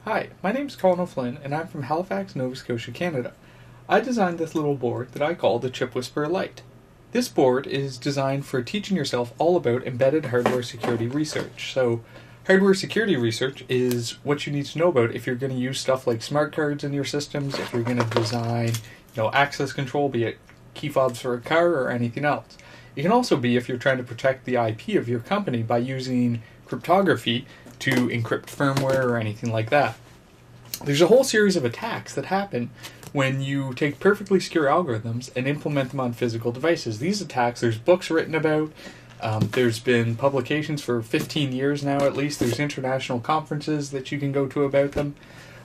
Hi, my name is Colin O'Flynn, and I'm from Halifax, Nova Scotia, Canada. I designed this little board that I call the Chip Whisperer Lite. This board is designed for teaching yourself all about embedded hardware security research. So, hardware security research is what you need to know about if you're going to use stuff like smart cards in your systems, if you're going to design, access control, be it key fobs for a car or anything else. It can also be if you're trying to protect the IP of your company by using cryptography to encrypt firmware or anything like that. There's a whole series of attacks that happen when you take perfectly secure algorithms and implement them on physical devices. These attacks, there's books written about, there's been publications for 15 years now at least, there's international conferences that you can go to about them.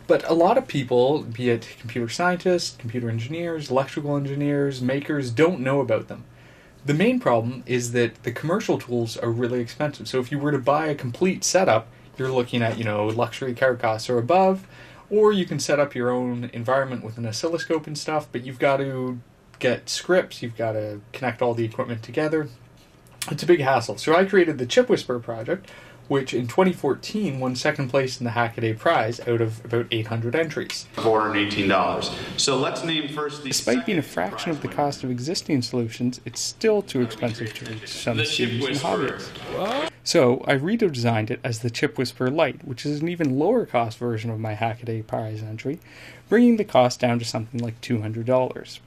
But a lot of people, be it computer scientists, computer engineers, electrical engineers, makers, don't know about them. The main problem is that the commercial tools are really expensive. So if you were to buy a complete setup, you're looking at, luxury car costs or above, or you can set up your own environment with an oscilloscope and stuff, but you've got to get scripts, you've got to connect all the equipment together. It's a big hassle. So I created the Chip Whisperer project, which in 2014 won second place in the Hackaday Prize out of about 800 entries. $418. So let's name first the. Despite being a fraction of the cost of existing solutions, it's still too expensive to reach some students and hobbyists. So I redesigned it as the Chip Whisperer Lite, which is an even lower cost version of my Hackaday Prize entry, bringing the cost down to something like $200.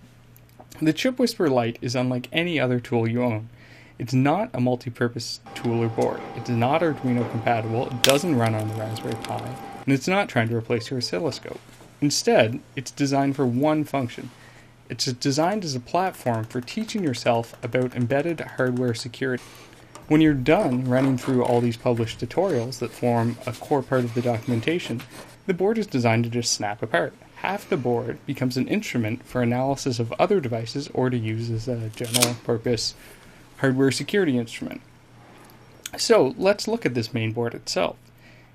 The Chip Whisperer Lite is unlike any other tool you own. It's not a multi-purpose tool or board. It's not Arduino compatible, it doesn't run on the Raspberry Pi, and it's not trying to replace your oscilloscope. Instead, it's designed for one function. It's designed as a platform for teaching yourself about embedded hardware security. When you're done running through all these published tutorials that form a core part of the documentation, the board is designed to just snap apart. Half the board becomes an instrument for analysis of other devices or to use as a general purpose hardware security instrument. So let's look at this main board itself.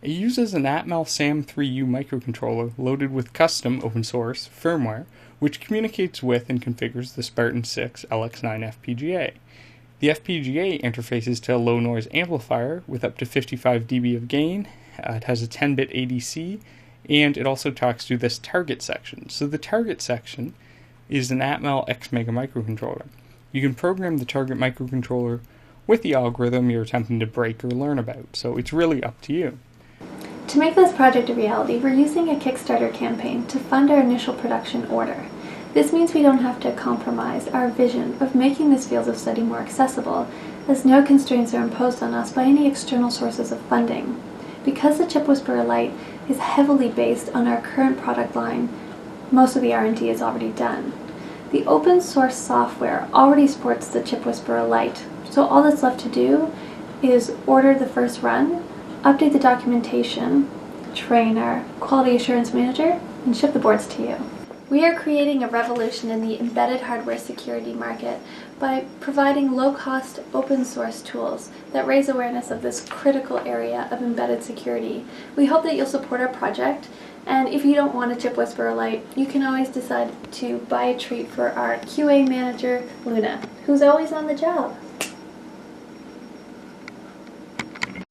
It uses an Atmel SAM3U microcontroller loaded with custom open source firmware, which communicates with and configures the Spartan 6 LX9 FPGA. The FPGA interfaces to a low noise amplifier with up to 55 dB of gain. It has a 10-bit ADC, and it also talks to this target section. So the target section is an Atmel XMega microcontroller. You can program the target microcontroller with the algorithm you're attempting to break or learn about, so it's really up to you. To make this project a reality, we're using a Kickstarter campaign to fund our initial production order. This means we don't have to compromise our vision of making this field of study more accessible, as no constraints are imposed on us by any external sources of funding. Because the Chip Whisperer Lite is heavily based on our current product line, most of the R&D is already done. The open source software already supports the Chip Whisperer Lite, so all that's left to do is order the first run, update the documentation, train our quality assurance manager, and ship the boards to you. We are creating a revolution in the embedded hardware security market by providing low-cost open source tools that raise awareness of this critical area of embedded security. We hope that you'll support our project, and if you don't want a Chip Whisperer Lite, you can always decide to buy a treat for our QA manager, Luna, who's always on the job.